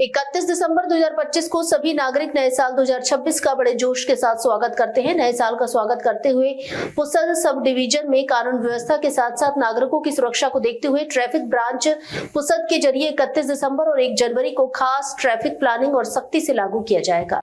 31 दिसंबर 2025 को सभी नागरिक नए साल 2026 का बड़े जोश के साथ स्वागत करते हैं। नए साल का स्वागत करते हुए पुसद सब डिवीजन में कानून व्यवस्था के साथ साथ नागरिकों की सुरक्षा को देखते हुए ट्रैफिक ब्रांच पुसद के जरिए 31 दिसंबर और 1 जनवरी को खास ट्रैफिक प्लानिंग और सख्ती से लागू किया जाएगा।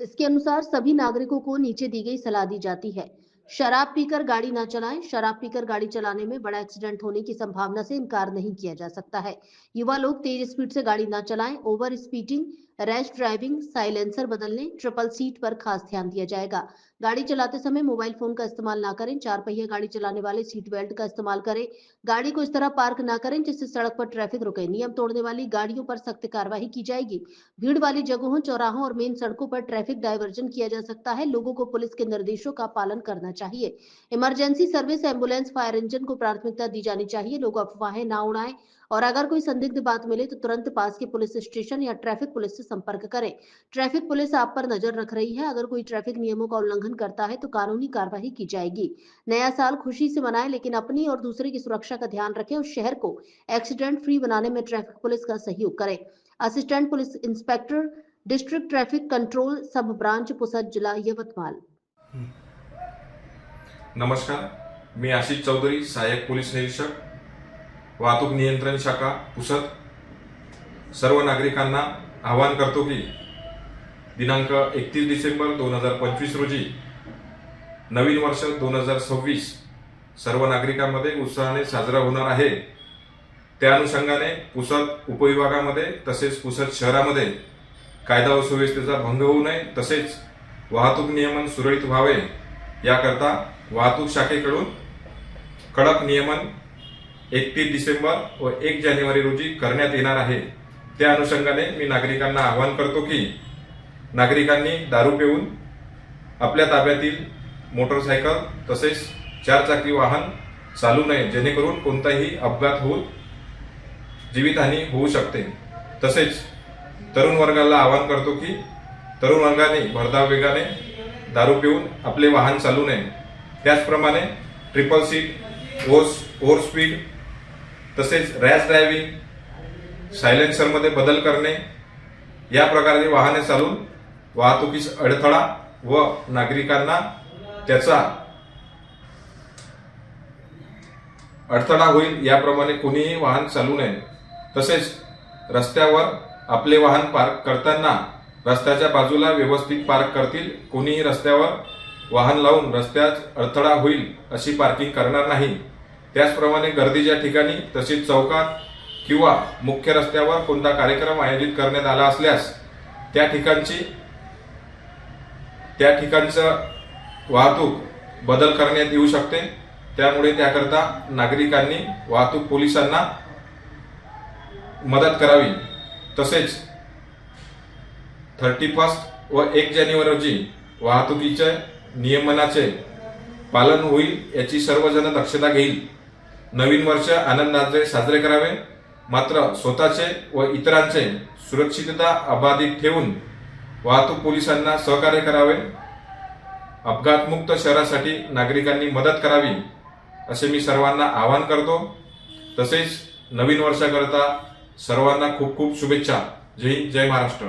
इसके अनुसार सभी नागरिकों को नीचे दी गई सलाह दी जाती है। शराब पीकर गाड़ी न चलाएं। शराब पीकर गाड़ी चलाने में बड़ा एक्सीडेंट होने की संभावना से इनकार नहीं किया जा सकता है। युवा लोग तेज स्पीड से गाड़ी न चलाएं। Over speeding, rash driving, silencer बदलने, ट्रिपल सीट पर खास ध्यान दिया जाएगा। गाड़ी चलाते समय मोबाइल फोन का इस्तेमाल न करें। 4 पहिया गाड़ी चलाने वाले सीट बेल्ट का इस्तेमाल करें। गाड़ी को इस तरह पार्क न करें जिससे सड़क पर ट्रैफिक रुके। नियम तोड़ने वाली गाड़ियों पर सख्त कार्रवाई की जाएगी। भीड़ वाली जगहों, चौराहों और मेन सड़कों पर ट्रैफिक डायवर्जन किया जा सकता है। लोगों को पुलिस के निर्देशों का पालन करना चाहिए। Emergency service, ambulance, fire engine को प्राथमिकता दी जानी चाहिए। लोग अफवाहें ना उड़ाएं और अगर कोई संदिग्ध बात मिले तो तुरंत पास के पुलिस स्टेशन या ट्रैफिक पुलिस से संपर्क करें। ट्रैफिक पुलिस आप पर नजर रख रही है। अगर कोई ट्रैफिक नियमों का उल्लंघन करता है तो कानूनी कार्रवाई की जाएगी। नया साल खुशी से मनाएं, लेकिन अपनी और दूसरे की सुरक्षा का ध्यान रखें और शहर को एक्सीडेंट फ्री बनाने में ट्रैफिक पुलिस का सहयोग करें। Assistant police inspector, district traffic control, sub branch, Pusad, जिला यवतमाळ। नमस्कार, मी आशिष चौधरी, सहाय्यक पोलीस निरीक्षक, वाहतूक नियंत्रण शाखा पुसद। सर्व नागरिकांना आवाहन करतो की दिनांक 31 डिसेंबर 2025 रोजी नवीन वर्ष 2026 सर्व नागरिकांमध्ये उत्साहाने साजरा होणार आहे। त्या अनुषंगाने पुसद उपविभागामध्ये तसेच पुसद शहरामध्ये कायदा व सुव्यवस्थेचा भंग होऊ नये तसेच वाहतूक नियमन सुरळीत व्हावे याकरता वाहतूक शाखेकडून कडक नियमन 31 डिसेंबर व 1 जानेवारी रोजी करण्यात येणार आहे। त्या अनुषंगाने मी नागरिकांना आवाहन करतो की नागरिकांनी दारू पिऊन आपल्या ताब्यातील मोटरसायकल तसेच 4 चाकी वाहन चालू नये, जेणेकरून कोणताही अपघात होऊन जीवितहानी होऊ शकते। तसेच तरुण वर्गाला आवाहन करतो की तरुण वर्गाने भरधाव वेगाने दारू पिऊन आपले वाहन चालू नये। त्याचप्रमाणे ट्रिपल सीट, ओव्हर स्पीड तसेच रॅश ड्रायव्हिंग, सायलेन्सरमध्ये बदल करणे या प्रकारचे वाहने चालून वाहतुकीस अडथळा व नागरिकांना त्याचा अडथळा होईल याप्रमाणे कोणीही वाहन चालू नये। तसेच रस्त्यावर आपले वाहन पार्क करताना रस्त्याच्या बाजूला व्यवस्थित पार्क करतील। कोणीही रस्त्यावर वाहन लावून रस्त्यात अडथळा होईल अशी पार्किंग करणार नाही। त्याचप्रमाणे गर्दीच्या ठिकाणी तसेच चौकात किंवा मुख्य रस्त्यावर कोणता कार्यक्रम आयोजित करण्यात आला असल्यास त्या ठिकाणचं वाहतूक बदल करण्यात येऊ शकते। त्यामुळे त्याकरता नागरिकांनी वाहतूक पोलिसांना मदत करावी। तसेच 31 व 1 जानेवारी रोजी वाहतुकीचे नियमनाचे पालन होईल याची सर्वजण दक्षता घेईल। नवीन वर्ष आनंदाचे साजरे करावे, मात्र स्वतःचे व इतरांचे सुरक्षितता अबाधित ठेवून वाहतूक पोलिसांना सहकार्य करावे। अपघातमुक्त शहरासाठी नागरिकांनी मदत करावी असे मी सर्वांना आवाहन करतो। तसेच नवीन वर्षाकरता सर्वांना खूप खूप शुभेच्छा। जय हिंद, जय महाराष्ट्र।